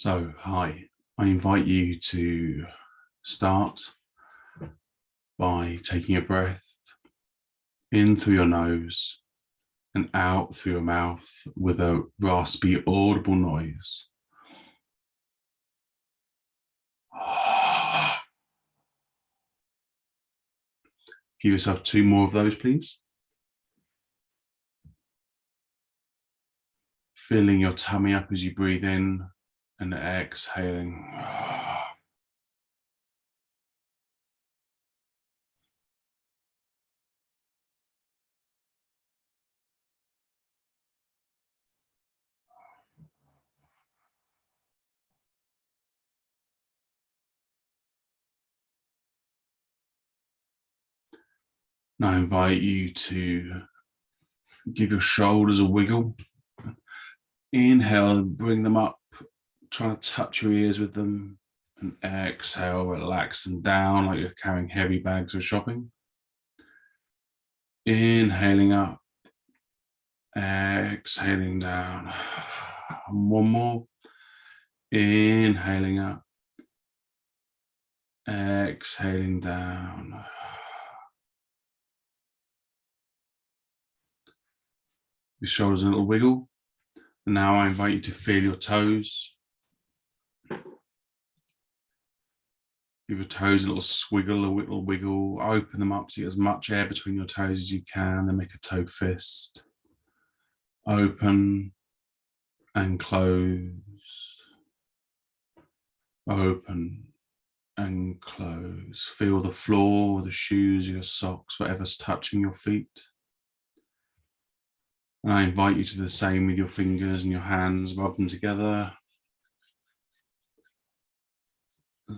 So, hi, I invite you to start by taking a breath in through your nose and out through your mouth with a raspy, audible noise. Give yourself 2 more of those, please. Filling your tummy up as you breathe in and exhaling. Now I invite you to give your shoulders a wiggle. Inhale and bring them up, trying to touch your ears with them. And exhale, relax them down like you're carrying heavy bags of shopping. Inhaling up, exhaling down. And one more. Inhaling up, exhaling down. Your shoulders a little wiggle. And now I invite you to feel your toes. Give your toes a little swiggle, a little wiggle. Open them up so you get as much air between your toes as you can. Then make a toe fist. Open and close. Open and close. Feel the floor, the shoes, your socks, whatever's touching your feet. And I invite you to do the same with your fingers and your hands. Rub them together,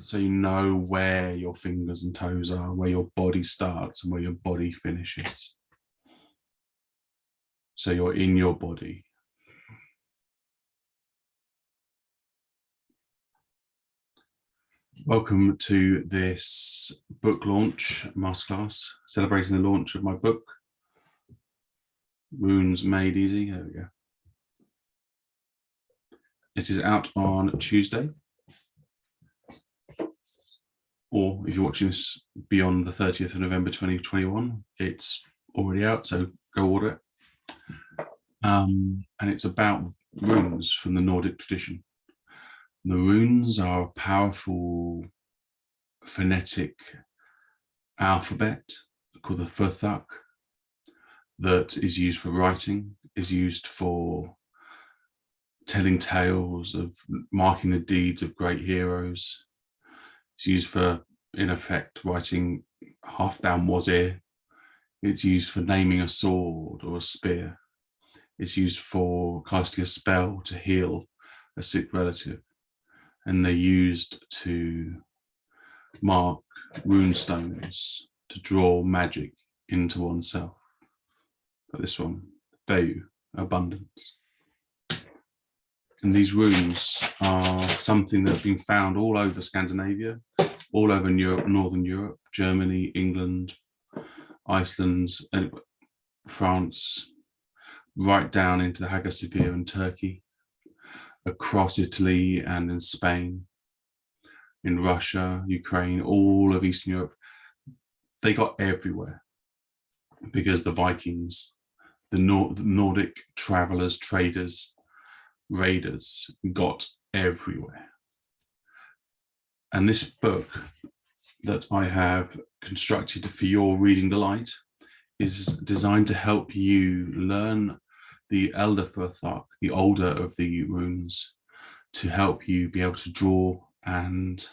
so you know where your fingers and toes are, where your body starts and where your body finishes. So you're in your body. Welcome to this book launch masterclass, celebrating the launch of my book, Runes Made Easy. There we go. It is out on Tuesday, or if you're watching this beyond the 30th of November 2021, it's already out, so go order it. And it's about runes from the Nordic tradition. The runes are a powerful phonetic alphabet called the Futhark that is used for writing, is used for telling tales, of marking the deeds of great heroes. It's used for, in effect, writing Halfdan Wazir. It's used for naming a sword or a spear. It's used for casting a spell to heal a sick relative. And they're used to mark rune stones to draw magic into oneself. Like this one, Veu, abundance. And these runes are something that have been found all over Scandinavia, all over Europe, Northern Europe, Germany, England, Iceland, and France, right down into the Hagia Sophia in Turkey, across Italy and in Spain, in Russia, Ukraine, all of Eastern Europe. They got everywhere because the Vikings, the Nordic travelers, traders, raiders got everywhere. And this book that I have constructed for your reading delight is designed to help you learn the Elder Futhark, the older of the runes, to help you be able to draw and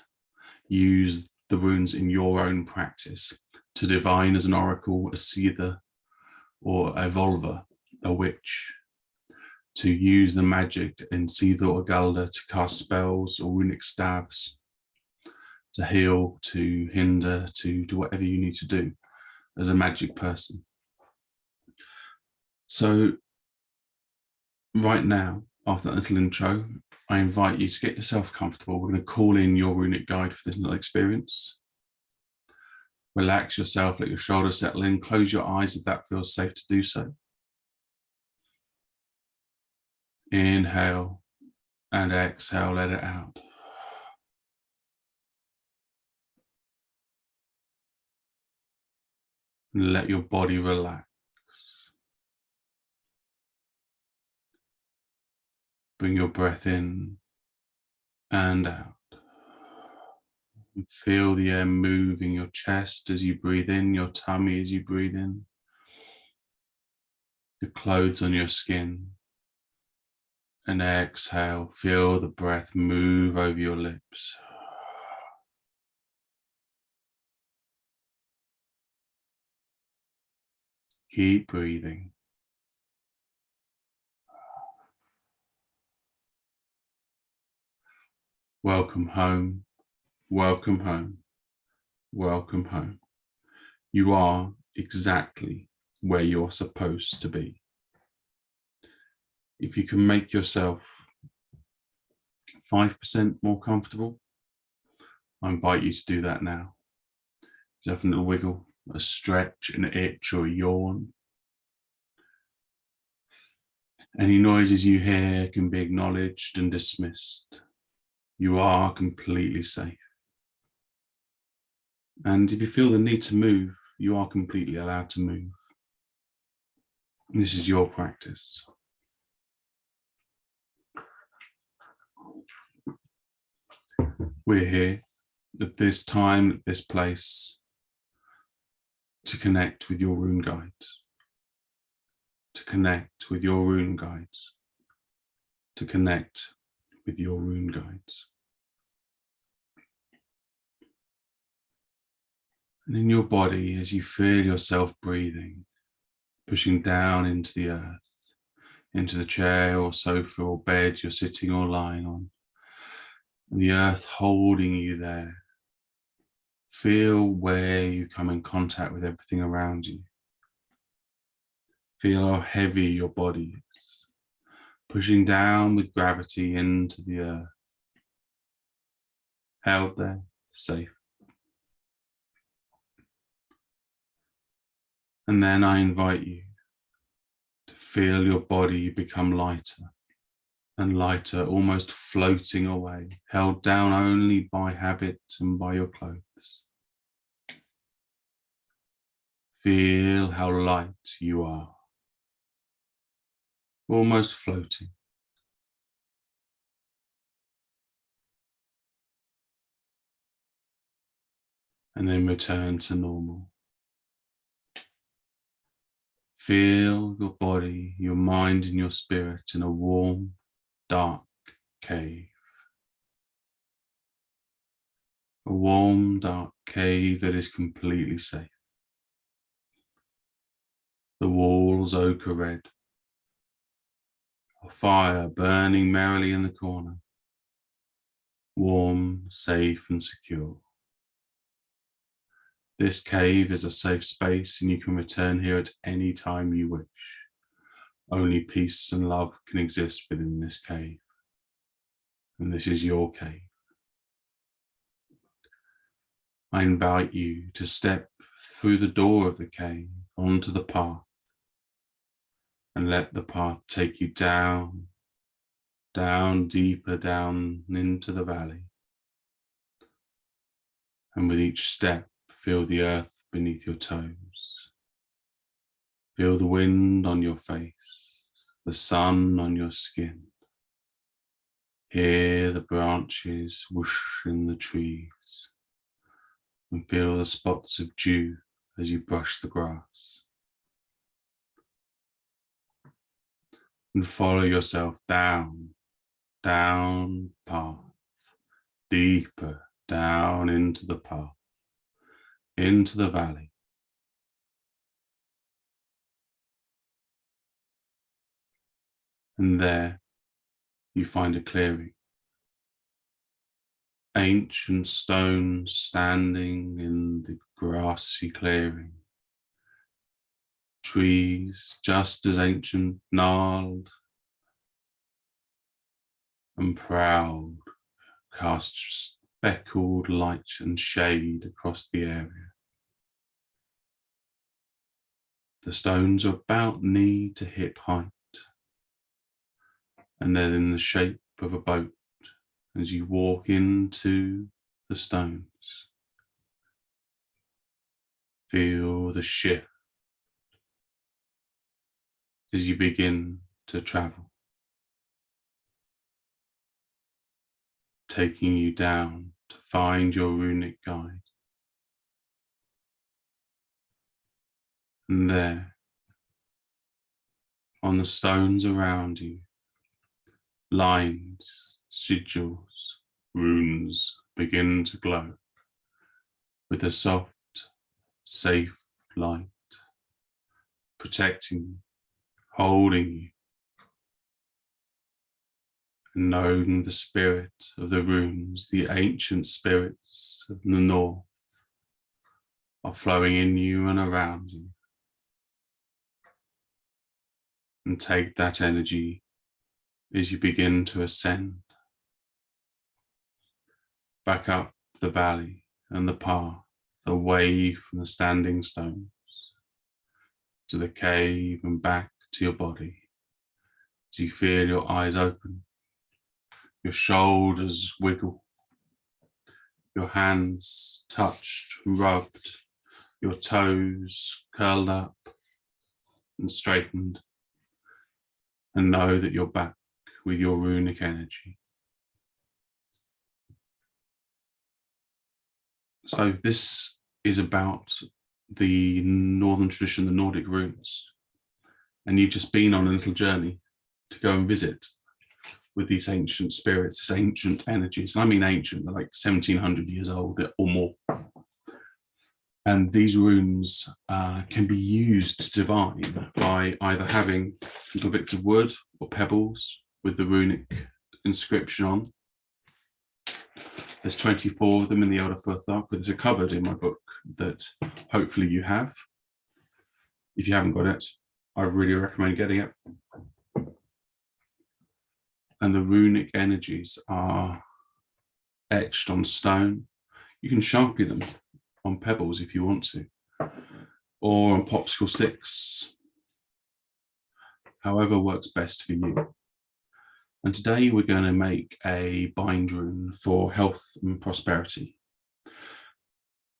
use the runes in your own practice, to divine as an oracle, a seether, or a volva, a witch, to use the magic in seether or galder to cast spells or runic staves, to heal, to hinder, to do whatever you need to do as a magic person. So right now, after that little intro, I invite you to get yourself comfortable. We're going to call in your runic guide for this little experience. Relax yourself, let your shoulders settle in, close your eyes if that feels safe to do so. Inhale And exhale, let it out. And let your body relax. Bring your breath in and out. And feel the air moving your chest as you breathe in, your tummy as you breathe in, the clothes on your skin. And exhale, feel the breath move over your lips. Keep breathing. Welcome home, welcome home, welcome home. You are exactly where you're supposed to be. If you can make yourself 5% more comfortable, I invite you to do that now. Just have a little wiggle, a stretch, an itch, or a yawn. Any noises you hear can be acknowledged and dismissed. You are completely safe. And if you feel the need to move, you are completely allowed to move. This is your practice. We're here at this time, at this place, to connect with your rune guides, to connect with your rune guides, to connect with your rune guides. And in your body, as you feel yourself breathing, pushing down into the earth, into the chair or sofa or bed you're sitting or lying on, and the earth holding you there, feel where you come in contact with everything around you. Feel how heavy your body is, pushing down with gravity into the earth, held there, safe. And then I invite you to feel your body become lighter and lighter, almost floating away, held down only by habit and by your clothes. Feel how light you are, almost floating. And then return to normal. Feel your body, your mind and your spirit in a warm, dark cave. A warm, dark cave that is completely safe. The walls ochre red. A fire burning merrily in the corner. Warm, safe and secure. This cave is a safe space and you can return here at any time you wish. Only peace and love can exist within this cave. And this is your cave. I invite you to step through the door of the cave onto the path and let the path take you down, down, deeper down into the valley. And with each step, feel the earth beneath your toes. Feel the wind on your face, the sun on your skin. Hear the branches whoosh in the trees and feel the spots of dew as you brush the grass. And follow yourself down, down path, deeper down into the path, into the valley. And there you find a clearing. Ancient stones standing in the grassy clearing. Trees just as ancient, gnarled and proud, cast speckled light and shade across the area. The stones are about knee to hip height, and they're in the shape of a boat as you walk into the stones. Feel the shift as you begin to travel, taking you down to find your runic guide. And there, on the stones around you, lines, sigils, runes begin to glow with a soft, safe light, protecting you, holding you, and knowing the spirit of the runes, the ancient spirits of the north, are flowing in you and around you. And take that energy as you begin to ascend back up the valley and the path, away from the standing stones, to the cave and back to your body. As you feel your eyes open, your shoulders wiggle, your hands touched, rubbed, your toes curled up and straightened, and know that you're back with your runic energy. So this is about the northern tradition, the Nordic runes, and you've just been on a little journey to go and visit with these ancient spirits, these ancient energies. And I mean ancient, they're like 1700 years old or more. And these runes can be used to divine by either having little bits of wood or pebbles with the runic inscription on. There's 24 of them in the Elder Futhar, but there's a cupboard in my book that hopefully you have. If you haven't got it, I really recommend getting it. And the runic energies are etched on stone. You can sharpie them on pebbles if you want to, or on popsicle sticks, however works best for you. And today we're going to make a bind rune for health and prosperity,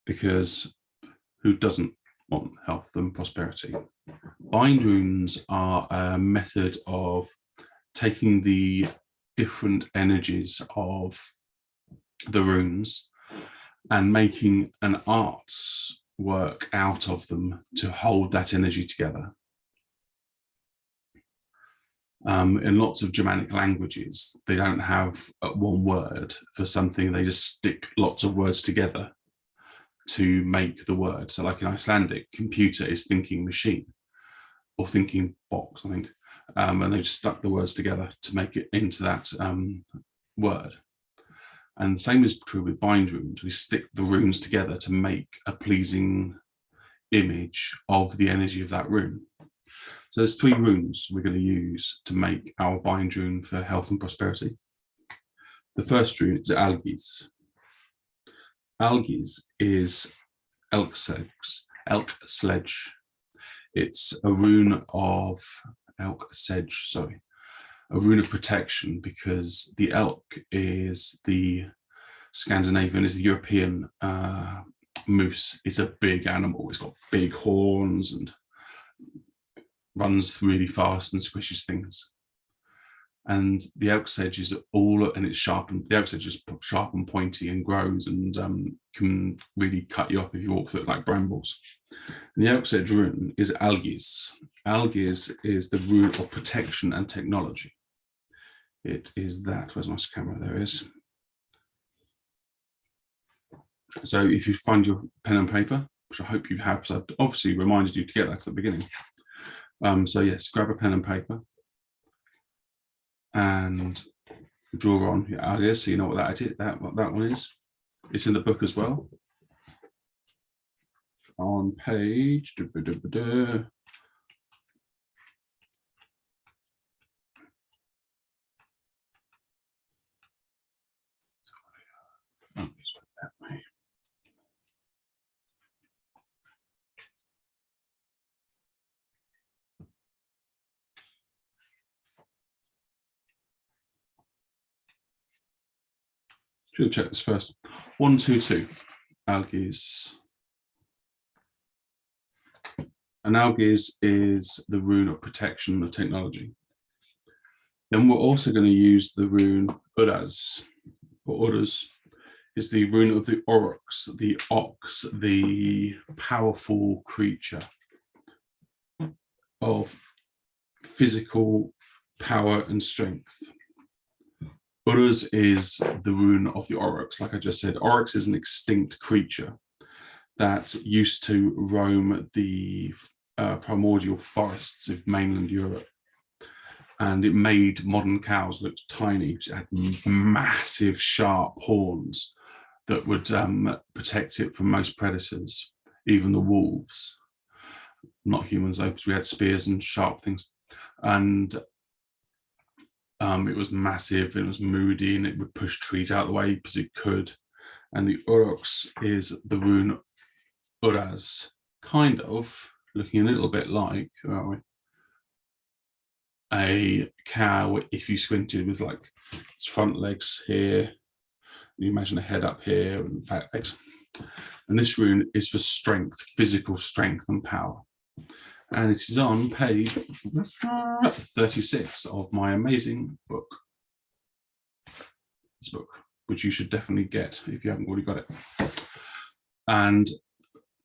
because who doesn't want health and prosperity? Bind runes are a method of taking the different energies of the runes and making an art's work out of them to hold that energy together. In lots of Germanic languages, they don't have one word for something, they just stick lots of words together to make the word. So like in Icelandic, computer is thinking machine, or thinking box, I think. And they just stuck the words together to make it into that word. And the same is true with bind runes. We stick the runes together to make a pleasing image of the energy of that rune. So there's 3 runes we're going to use to make our bind rune for health and prosperity. The first rune is Algis. Algis is elk sledge. It's a rune of elk sedge, sorry. A rune of protection, because the elk is the Scandinavian, is the European moose. It's a big animal. It's got big horns and runs really fast and squishes things. And the elk sedge is all, and it's sharp, and the elk sedge is sharp and pointy and grows and can really cut you up if you walk through it like brambles. And the elk sedge rune is Algis. Algis is the rune of protection and technology. It is that. Where's my camera? There it is. So if you find your pen and paper, which I hope you have, so I've obviously reminded you to get that at the beginning. So yes, grab a pen and paper and draw on your Algis, so you know what what that one is. It's in the book as well. On page Should check this first. 122, Algiz. And Algiz is the rune of protection of technology. Then we're also going to use the rune Uraz, or Uraz is the rune of the Aurochs, the ox, the powerful creature of physical power and strength. Uraz is the rune of the Aurochs. Like I just said, Aurochs is an extinct creature that used to roam the primordial forests of mainland Europe. And it made modern cows look tiny. It had massive, sharp horns that would protect it from most predators, even the wolves. Not humans though, because we had spears and sharp things. And it was massive, it was moody, and it would push trees out of the way because it could. And the Aurochs is the rune Uraz, kind of looking a little bit like a cow if you squinted, with like its front legs here. You imagine a head up here and back legs. And this rune is for strength, physical strength and power. And it is on page 36 of my amazing book. This book, which you should definitely get if you haven't already got it. And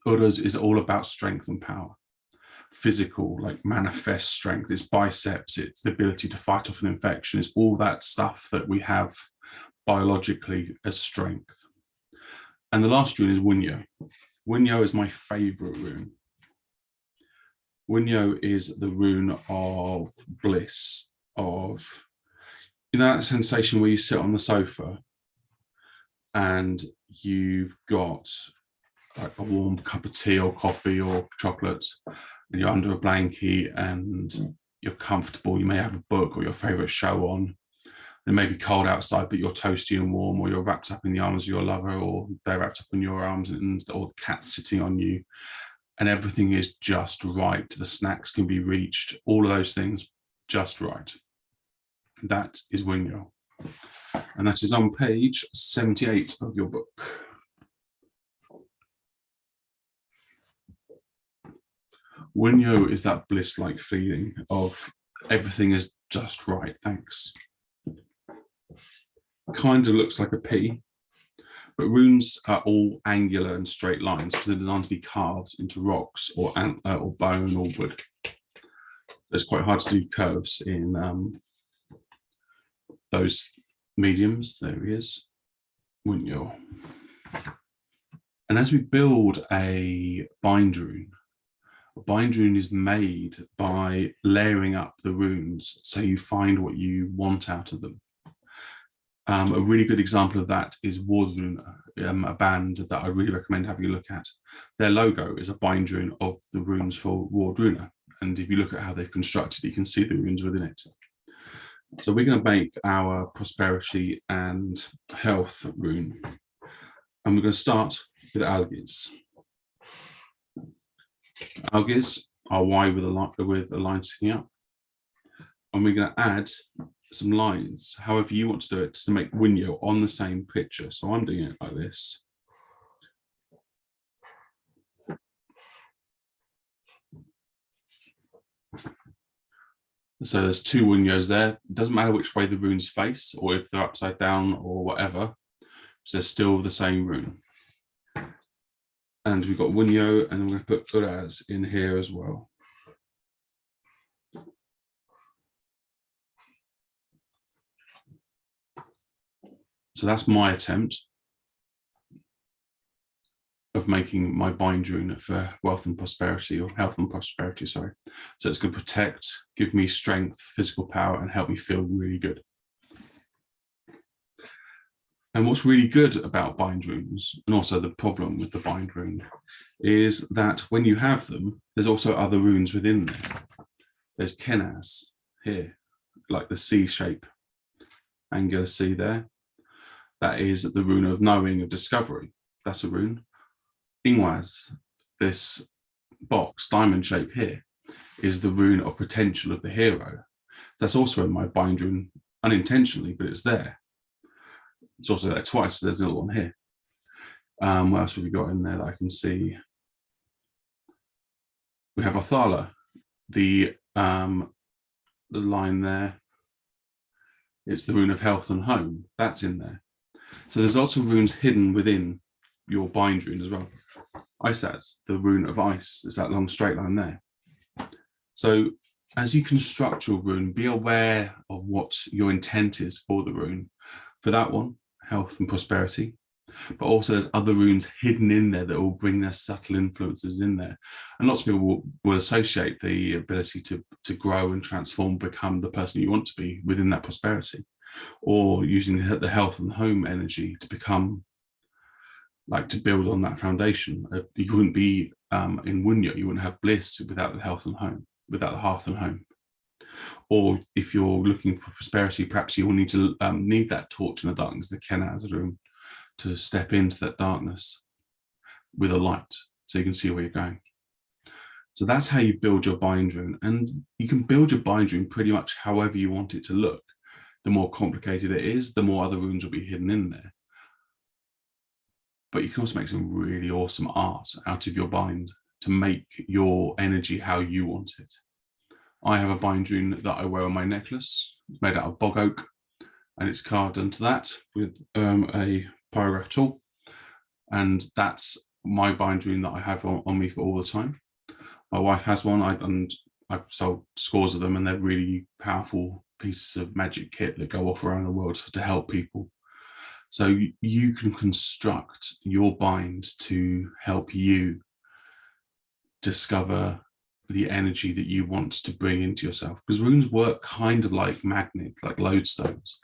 Uraz is all about strength and power. Physical, like manifest strength. It's biceps, it's the ability to fight off an infection. It's all that stuff that we have biologically as strength. And the last rune is Wunyo. Wunyo is my favorite rune. Wunyo is the rune of bliss, of, you know, that sensation where you sit on the sofa and you've got like a warm cup of tea or coffee or chocolate, and you're under a blanket and you're comfortable. You may have a book or your favorite show on. It may be cold outside, but you're toasty and warm, or you're wrapped up in the arms of your lover, or they're wrapped up in your arms, or the cat's sitting on you. And everything is just right. The snacks can be reached, all of those things just right. That is Wunyo. And that is on page 78 of your book. Wunyo is that bliss-like feeling of everything is just right, thanks. Kind of looks like a P, but runes are all angular and straight lines because they're designed to be carved into rocks or bone or wood. So it's quite hard to do curves in those mediums. There he is, Wunyo. And as we build a bind rune is made by layering up the runes so you find what you want out of them. A really good example of that is Wardruna, a band that I really recommend having a look at. Their logo is a bind rune of the runes for Wardruna. And if you look at how they've constructed it, you can see the runes within it. So we're going to make our prosperity and health rune. And we're going to start with Algiz. Algiz are Y with a line sticking up. And we're going to add some lines, however you want to do it, to make Wunyo on the same picture. So I'm doing it like this. So there's two Wunyos there. It doesn't matter which way the runes face or if they're upside down or whatever. So they're still the same rune. And we've got Wunyo, and then we're going to put Uraz in here as well. So that's my attempt of making my bind rune for wealth and prosperity, or health and prosperity, sorry. So it's going to protect, give me strength, physical power, and help me feel really good. And what's really good about bind runes, and also the problem with the bind rune, is that when you have them, there's also other runes within there. There's Kenaz here, like the C shape, angular C there. That is the rune of knowing, of discovery. That's a rune. Ingwaz, this box, diamond shape here, is the rune of potential of the hero. That's also in my bind rune, unintentionally, but it's there. It's also there twice, but there's another one here. What else have we got in there that I can see? We have Othala, the line there. It's the rune of health and home. That's in there. So there's lots of runes hidden within your bind rune as well. Isaz, the rune of ice, is that long straight line there. So as you construct your rune, be aware of what your intent is for the rune. For that one, health and prosperity. But also there's other runes hidden in there that will bring their subtle influences in there. And lots of people will associate the ability to grow and transform, become the person you want to be within that prosperity, or using the health and home energy to become, like, to build on that foundation. You wouldn't be in Wunyo, you wouldn't have bliss without the health and home, without the hearth and home. Or if you're looking for prosperity, perhaps you will need to need that torch in the darkness, the Kenaz rune, to step into that darkness with a light so you can see where you're going. So that's how you build your bind rune. And you can build your bind rune pretty much however you want it to look. The more complicated it is, the more other runes will be hidden in there. But you can also make some really awesome art out of your bind to make your energy how you want it. I have a bind rune that I wear on my necklace. It's made out of bog oak, and it's carved into that with a pyrograph tool, and that's my bind rune that I have on me for all the time. My wife has one, and I've sold scores of them, and they're really powerful pieces of magic kit that go off around the world to help people. So you can construct your bind to help you discover the energy that you want to bring into yourself, because runes work kind of like magnets, like lodestones.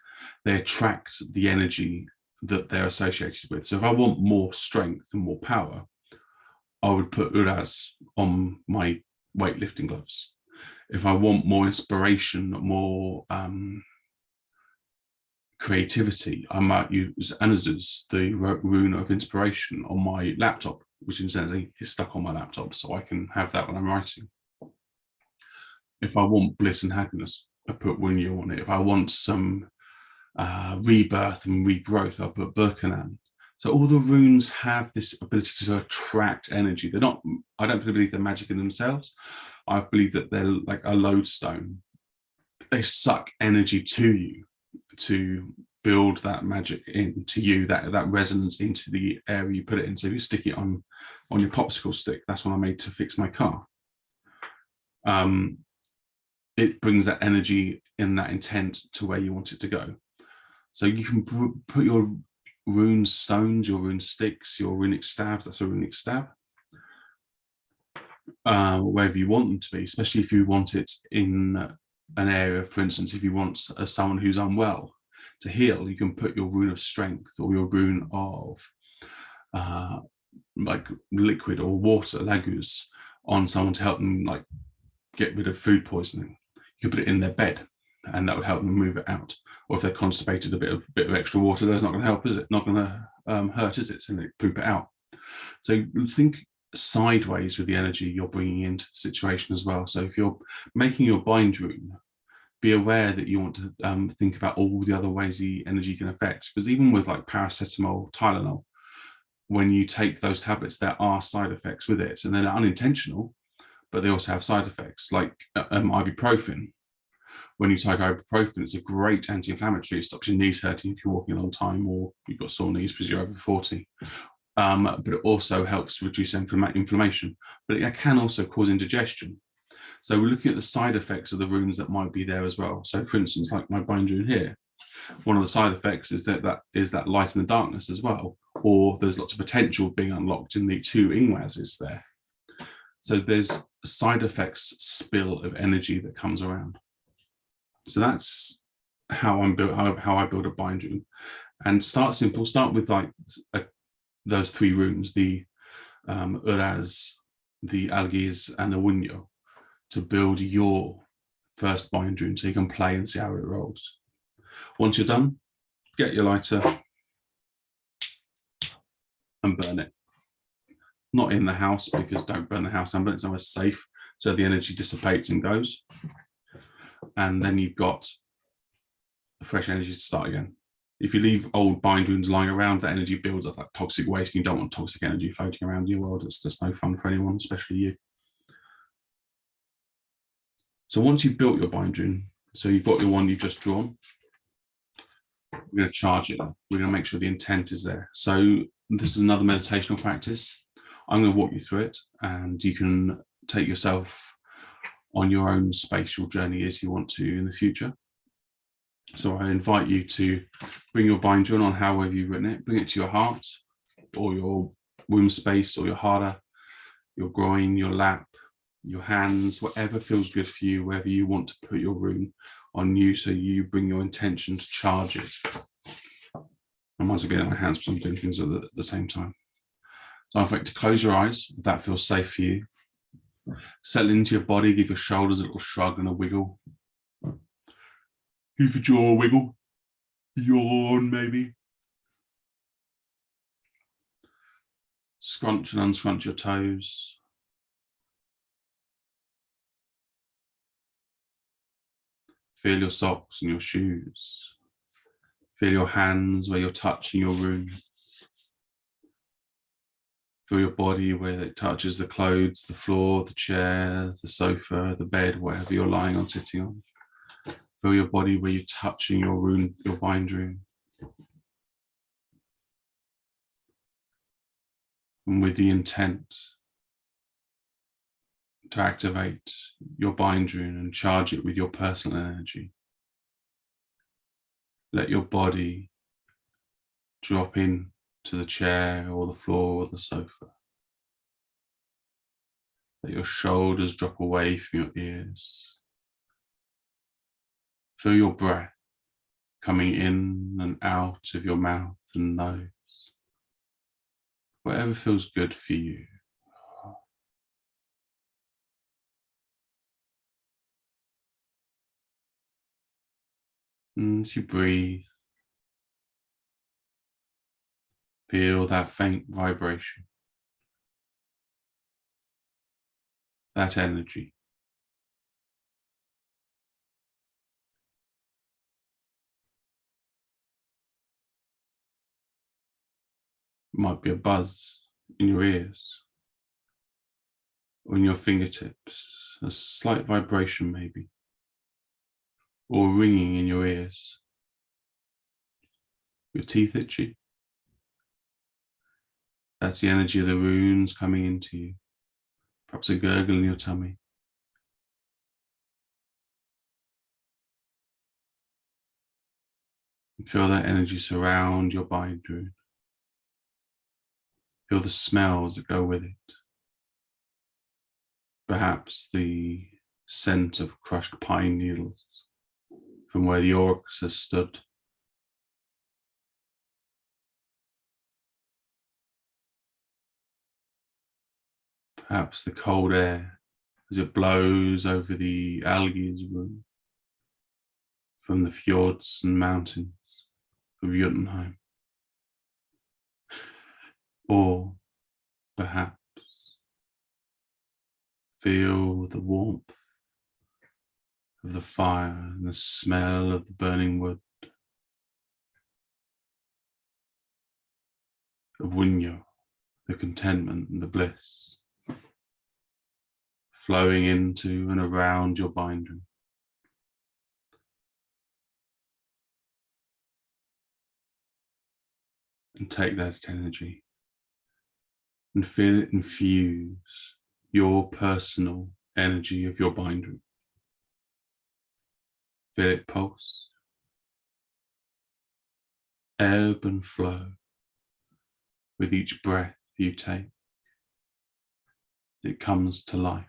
They attract the energy that they're associated with. So if I want more strength and more power, I would put Uraz on my weightlifting gloves. If I want more inspiration, more creativity, I might use Anazuz, the rune of inspiration, on my laptop, which incidentally is stuck on my laptop, so I can have that when I'm writing. If I want bliss and happiness, I put Wunyo on it. If I want some rebirth and regrowth, I'll put Birkanan. So all the runes have this ability to attract energy. They're not, I don't believe they're magic in themselves. I believe that they're like a lodestone. They suck energy to you to build that magic into you, that resonance into the area you put it in. So if you stick it on your popsicle stick, that's what I made to fix my car. It brings that energy in that intent to where you want it to go. So you can put your rune stones, your rune sticks, your runic stabs, that's a runic stab, wherever you want them to be, especially if you want it in an area. For instance, if you want someone who's unwell to heal, you can put your rune of strength or your rune of like liquid or water, lagus, on someone to help them like get rid of food poisoning. You can put it in their bed, and that would help them move it out. Or if they're constipated, a bit of extra water, that's not going to help, is it? Not going to hurt, is it? So they poop it out. So think sideways with the energy you're bringing into the situation as well. So if you're making your bind rune, be aware that you want to think about all the other ways the energy can affect. Because even with like paracetamol, Tylenol, when you take those tablets, there are side effects with it, and they're unintentional, but they also have side effects, like ibuprofen. When you take ibuprofen, it's a great anti-inflammatory. It stops your knees hurting if you're walking a long time, or you've got sore knees because you're over 40. But it also helps reduce inflammation. But it can also cause indigestion. So we're looking at the side effects of the runes that might be there as well. So for instance, like my bind rune here, one of the side effects is that light in the darkness as well, or there's lots of potential being unlocked in the 2 Ingwazes there. So there's side effects spill of energy that comes around. So that's how I build a bind rune. And start simple. Start with like those 3 runes: the Uraz, the Algiz, and the Wunyo, to build your first bind rune, so you can play and see how it rolls. Once you're done, get your lighter and burn it. Not in the house, because don't burn the house down, but it's somewhere safe so the energy dissipates and goes. And then you've got fresh energy to start again. If you leave old bind wounds lying around, that energy builds up like toxic waste. And you don't want toxic energy floating around your world. It's just no fun for anyone, especially you. So once you've built your bind rune, so you've got your one you've just drawn, we're going to charge it. We're going to make sure the intent is there. So this is another meditational practice. I'm going to walk you through it, and you can take yourself on your own spatial journey as you want to in the future. So I invite you to bring your bind rune on however you've written it. Bring it to your heart or your womb space or your hara, your groin, your lap, your hands, whatever feels good for you, wherever you want to put your rune on you. So you bring your intention to charge it. I might as well get in my hands because I'm doing things at the same time. So I invite you to close your eyes if that feels safe for you. Settle into your body, give your shoulders a little shrug and a wiggle. Give your jaw a wiggle. Yawn, maybe. Scrunch and unscrunch your toes. Feel your socks and your shoes. Feel your hands where you're touching your rune. Feel your body where it touches the clothes, the floor, the chair, the sofa, the bed, whatever you're lying on, sitting on. Feel your body where you're touching your rune, your bind rune. And with the intent to activate your bind rune and charge it with your personal energy, let your body drop in to the chair or the floor or the sofa. Let your shoulders drop away from your ears. Feel your breath coming in and out of your mouth and nose. Whatever feels good for you. And as you breathe, feel that faint vibration, that energy. It might be a buzz in your ears or in your fingertips, a slight vibration maybe, or ringing in your ears. Your teeth itchy. That's the energy of the runes coming into you. Perhaps a gurgle in your tummy. Feel that energy surround your bind rune. Feel the smells that go with it. Perhaps the scent of crushed pine needles from where the aurochs has stood. Perhaps the cold air as it blows over the algae's room from the fjords and mountains of Jotunheim. Or perhaps feel the warmth of the fire and the smell of the burning wood, of Winyo, the contentment and the bliss flowing into and around your bind rune. And take that energy and feel it infuse your personal energy of your bind rune. Feel it pulse, ebb and flow with each breath you take. It comes to life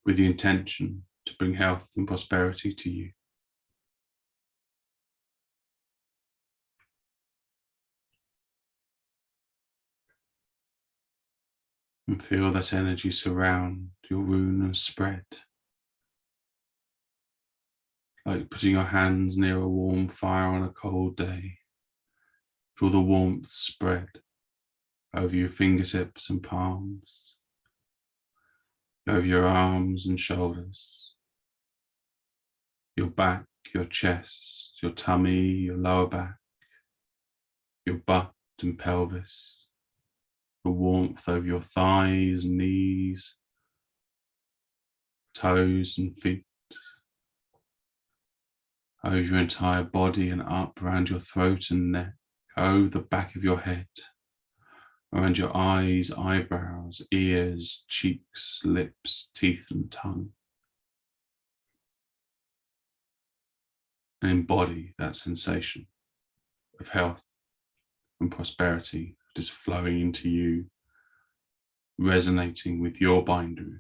with the intention to bring health and prosperity to you. And feel that energy surround your rune and spread. Like putting your hands near a warm fire on a cold day. Feel the warmth spread over your fingertips and palms, over your arms and shoulders, your back, your chest, your tummy, your lower back, your butt and pelvis, the warmth over your thighs, knees, toes and feet, over your entire body and up around your throat and neck, over the back of your head, around your eyes, eyebrows, ears, cheeks, lips, teeth and tongue. And embody that sensation of health and prosperity just flowing into you, resonating with your bindu.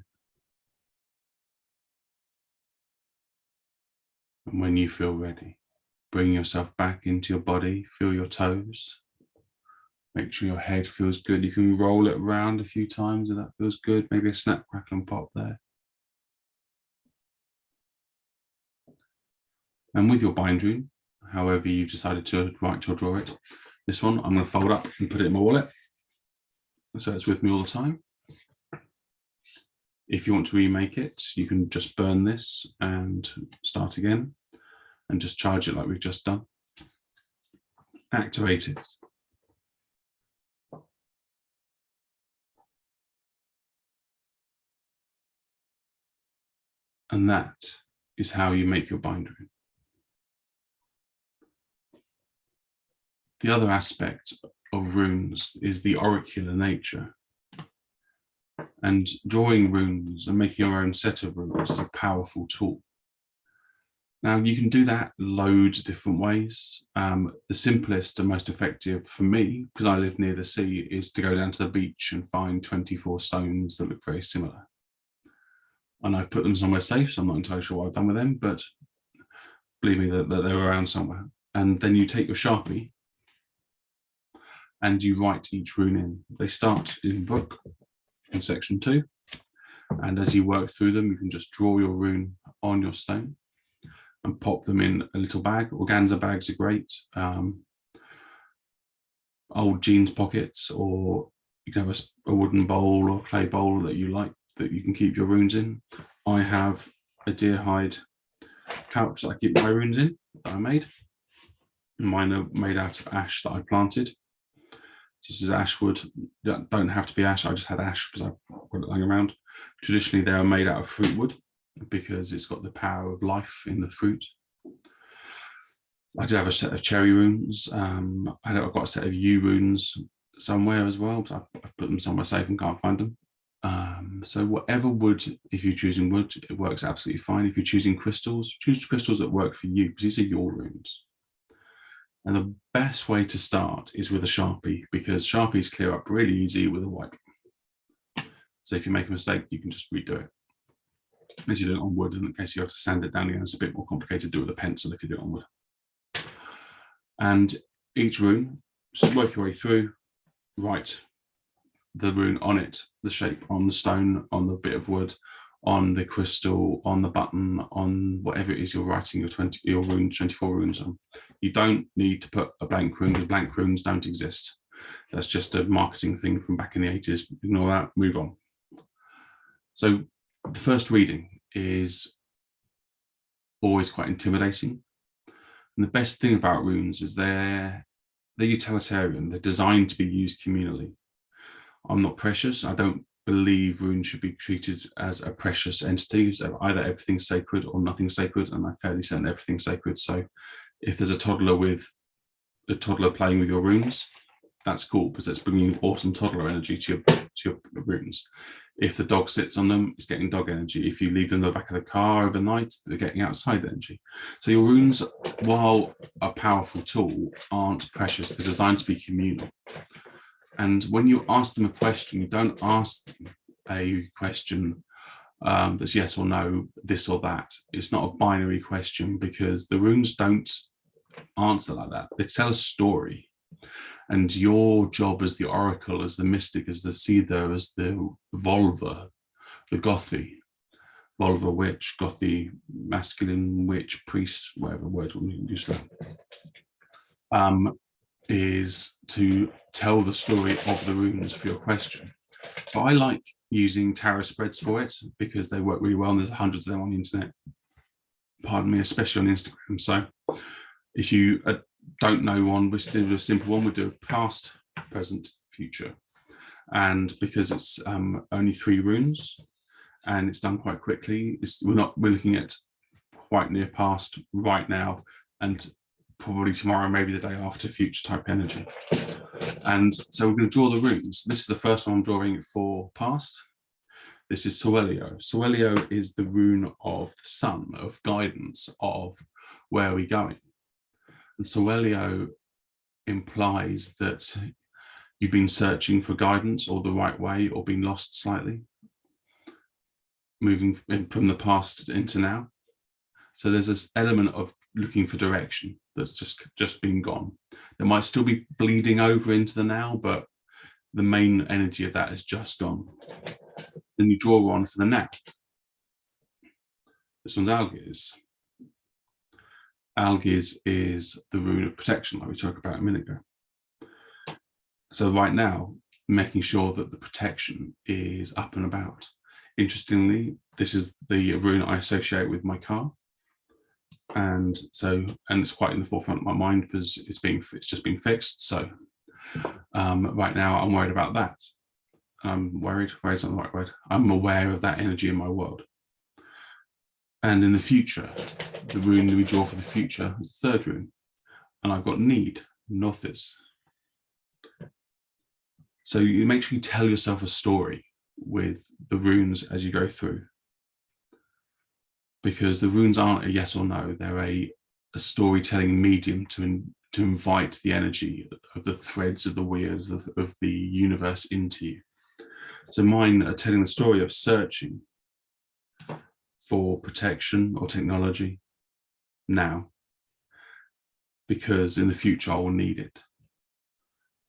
And when you feel ready, bring yourself back into your body, feel your toes. Make sure your head feels good. You can roll it around a few times if that feels good. Maybe a snap, crackle and pop there. And with your bindu, however you've decided to write or draw it, this one I'm going to fold up and put it in my wallet, so it's with me all the time. If you want to remake it, you can just burn this and start again and just charge it like we've just done. Activate it. And that is how you make your bindu. The other aspect of runes is the auricular nature. And drawing runes and making your own set of runes is a powerful tool. Now, you can do that loads of different ways. The simplest and most effective for me, because I live near the sea, is to go down to the beach and find 24 stones that look very similar. And I've put them somewhere safe, so I'm not entirely sure what I've done with them, but believe me that they're around somewhere. And then you take your Sharpie and you write each rune in. They start in the book in section 2. And as you work through them, you can just draw your rune on your stone and pop them in a little bag. Organza bags are great. Old jeans pockets, or you can have a wooden bowl or clay bowl that you like, that you can keep your runes in. I have a deer hide pouch that I keep my runes in, that I made. Mine are made out of ash that I planted. This is ash wood. You don't have to be ash. I just had ash because I've got it lying around. Traditionally, they are made out of fruit wood because it's got the power of life in the fruit. I did have a set of cherry runes. I've got a set of yew runes somewhere as well. So I've put them somewhere safe and can't find them. So whatever wood, if you're choosing wood, it works absolutely fine. If you're choosing crystals, choose crystals that work for you, because these are your runes. And the best way to start is with a Sharpie, because Sharpies clear up really easy with a wipe. So if you make a mistake, you can just redo it. Unless you do it on wood, in case you have to sand it down again, it's a bit more complicated to do with a pencil if you do it on wood. And each rune, just work your way through, write the rune on it, the shape on the stone, on the bit of wood, on the crystal, on the button, on whatever it is you're writing your runes, 24 runes on. You don't need to put a blank rune, because blank runes don't exist. That's just a marketing thing from back in the 80s. Ignore that, move on. So the first reading is always quite intimidating. And the best thing about runes is they're utilitarian. They're designed to be used communally. I'm not precious. I don't believe runes should be treated as a precious entity. So either everything's sacred or nothing's sacred, and I'm fairly certain everything's sacred. So if there's a toddler playing with your runes, that's cool, because it's bringing awesome toddler energy to your runes. If the dog sits on them, it's getting dog energy. If you leave them in the back of the car overnight, they're getting outside energy. So your runes, while a powerful tool, aren't precious. They're designed to be communal. And when you ask them a question, you don't ask them a question that's yes or no, this or that. It's not a binary question, because the runes don't answer like that. They tell a story. And your job as the oracle, as the mystic, as the seer, as the Volva, the Gothi, Volva witch, Gothi masculine witch, priest, whatever word we'll use there, is to tell the story of the runes for your question. So I like using tarot spreads for it, because they work really well, and there's hundreds of them on the internet. pardon me, especially on Instagram. So if you don't know one, we do a simple one. We do a past, present, future. And because it's only 3 runes and it's done quite quickly, we're looking at quite near past, right now, and probably tomorrow, maybe the day after, future type energy. And so we're going to draw the runes. This is the first one I'm drawing for past. This is Soelio. Soelio is the rune of the sun, of guidance, of where are we going. And Soelio implies that you've been searching for guidance or the right way, or been lost slightly, moving from the past into now. So there's this element of looking for direction that's just been gone. There might still be bleeding over into the now, but the main energy of that has just gone. Then you draw one for the now. This one's Algiz. Algiz is the rune of protection, like we talked about a minute ago. So right now, making sure that the protection is up and about. Interestingly, this is the rune I associate with my car. And it's quite in the forefront of my mind because it's just been fixed. So right now I'm worried about that. I'm worried is not the right word. I'm aware of that energy in my world. And in the future, the rune that we draw for the future is the 3rd rune. And I've got need, Nothiz. So you make sure you tell yourself a story with the runes as you go through. Because the runes aren't a yes or no, they're a storytelling medium to invite the energy of the threads of the wheels of the universe into you. So mine are telling the story of searching for protection or technology now, because in the future I will need it.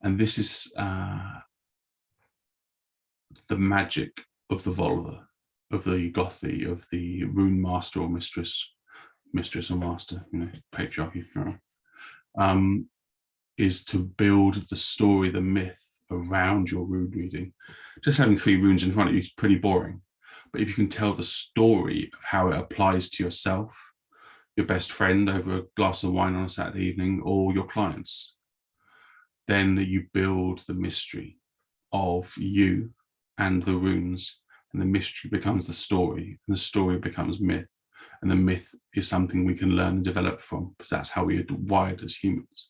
And this is the magic of the Volva, of the Gothi, of the rune master or mistress or master, patriarchy, is to build the story, the myth around your rune reading. Just having 3 runes in front of you is pretty boring. But if you can tell the story of how it applies to yourself, your best friend over a glass of wine on a Saturday evening, or your clients, then you build the mystery of you and the runes, and the mystery becomes the story, and the story becomes myth, and the myth is something we can learn and develop from, because that's how we are wired as humans.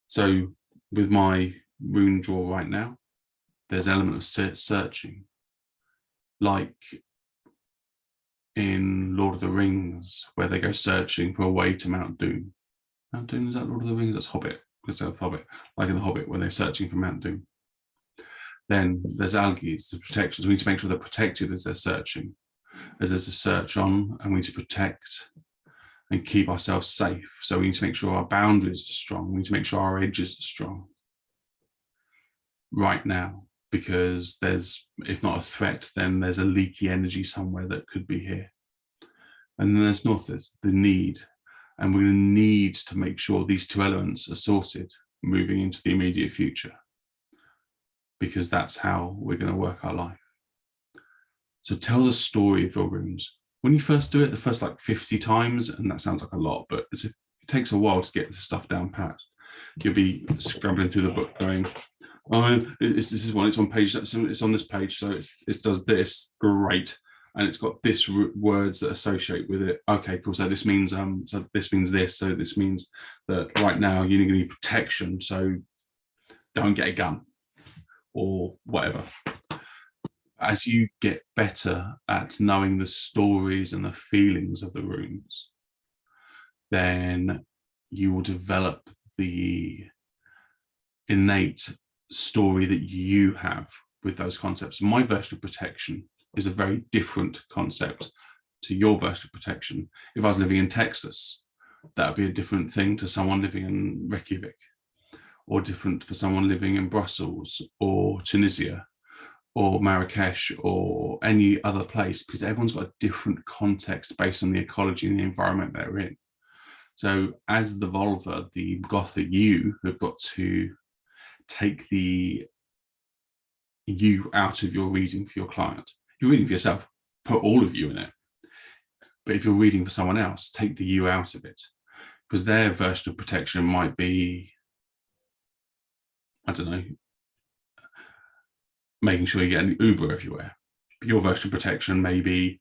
So with my rune draw right now, there's an element of searching, like in Lord of the Rings, where they go searching for a way to Mount Doom. Mount Doom, is that Lord of the Rings? That's Hobbit. It's a Hobbit, like in the Hobbit, where they're searching for Mount Doom. Then there's Algiz, the protections. We need to make sure they're protected as they're searching, as there's a search on, and we need to protect and keep ourselves safe. So we need to make sure our boundaries are strong. We need to make sure our edges are strong right now, because there's, if not a threat, then there's a leaky energy somewhere that could be here. And then there's Nothiz, the need. And we're going to need to make sure these 2 elements are sorted moving into the immediate future, because that's how we're going to work our life. So tell the story of your runes. When you first do it, the first like 50 times, and that sounds like a lot, but it takes a while to get the stuff down pat. You'll be scrambling through the book going, oh, this is one, it's on page, it's on this page, so it does this, great. And it's got this words that associate with it. Okay, cool. So this means this. So this means that right now you're going to need protection. So don't get a gun or whatever. As you get better at knowing the stories and the feelings of the runes, then you will develop the innate story that you have with those concepts. My version of protection is a very different concept to your version of protection. If I was living in Texas, that would be a different thing to someone living in Reykjavik, or different for someone living in Brussels or Tunisia or Marrakesh or any other place, because everyone's got a different context based on the ecology and the environment they're in. So as the Volva, the Gothic, you have got to take the you out of your reading for your client. You're reading for yourself, put all of you in it. But if you're reading for someone else, take the you out of it, because their version of protection might be, I don't know, making sure you get an Uber everywhere. But your version of protection may be,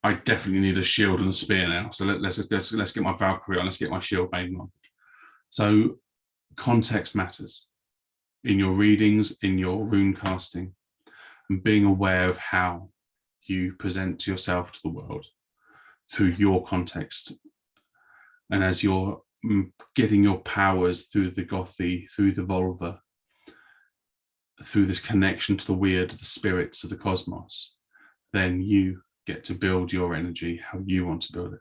I definitely need a shield and a spear now. So let's get my Valkyrie on. Let's get my shield maiden on. So context matters in your readings, in your rune casting, and being aware of how you present yourself to the world through your context. And as you're getting your powers through the Gothi, through the Volva, through this connection to the weird, the spirits of the cosmos, then you get to build your energy how you want to build it.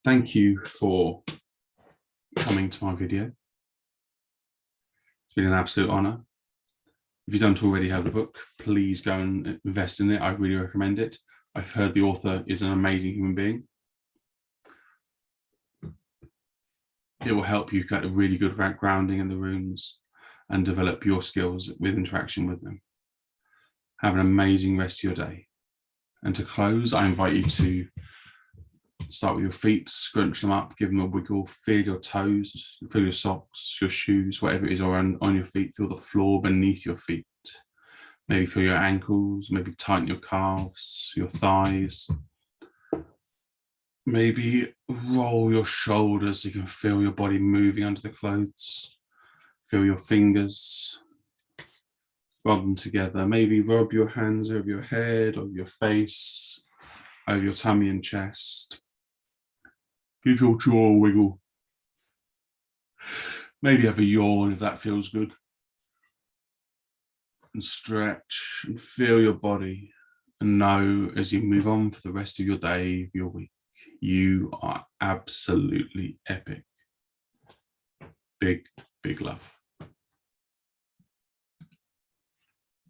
Thank you for coming to my video. It's been an absolute honor. If you don't already have the book, please go and invest in it. I really recommend it. I've heard the author is an amazing human being. It will help you get a really good grounding in the runes and develop your skills with interaction with them. Have an amazing rest of your day. And to close, I invite you to start with your feet, scrunch them up, give them a wiggle, feel your toes, feel your socks, your shoes, whatever it is on your feet, feel the floor beneath your feet. Maybe feel your ankles, maybe tighten your calves, your thighs. Maybe roll your shoulders so you can feel your body moving under the clothes. Feel your fingers, rub them together. Maybe rub your hands over your head, over your face, over your tummy and chest. Give your jaw a wiggle. Maybe have a yawn if that feels good. And stretch and feel your body, and know as you move on for the rest of your day, your week, you are absolutely epic. Big